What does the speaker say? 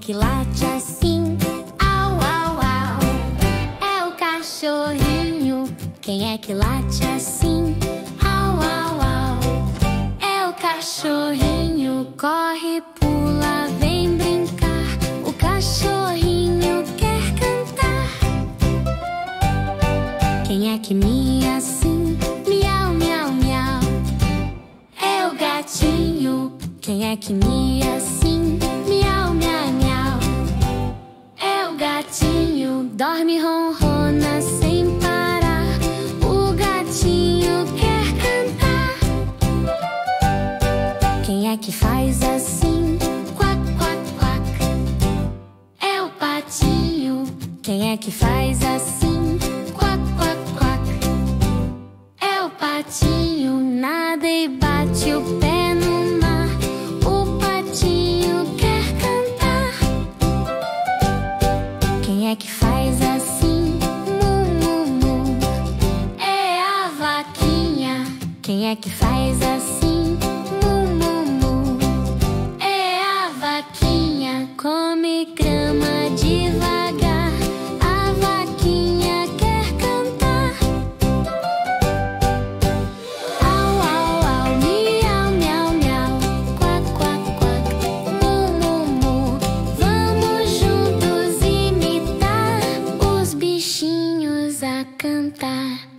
que late assim? Au, au, au. É o cachorrinho. Quem é que late assim? Au, au, au. É o cachorrinho. Corre, pula, vem brincar. O cachorrinho quer cantar. Quem é que mia assim? Miau, miau, miau. É o gatinho. Quem é que mia assim? Miau, miau, miau. É o gatinho. Dorme, ronrona sem parar. O gatinho quer cantar. Quem é que faz assim? Quac, quac, quac. É o patinho. Quem é que faz assim? Quac, quac, quac. É o patinho. Nada e bate o pé no mar. O patinho quer cantar. Quem é que faz assim? Mu, mu, mu. É a vaquinha. Quem é que faz assim? Mu, mu, mu. É a vaquinha. Come grama devagar. A vaquinha quer cantar. Au, au, au. Miau, miau, miau. Quac, quac, quac. Mu, mu, mu. Vamos juntos imitar os bichinhos a cantar.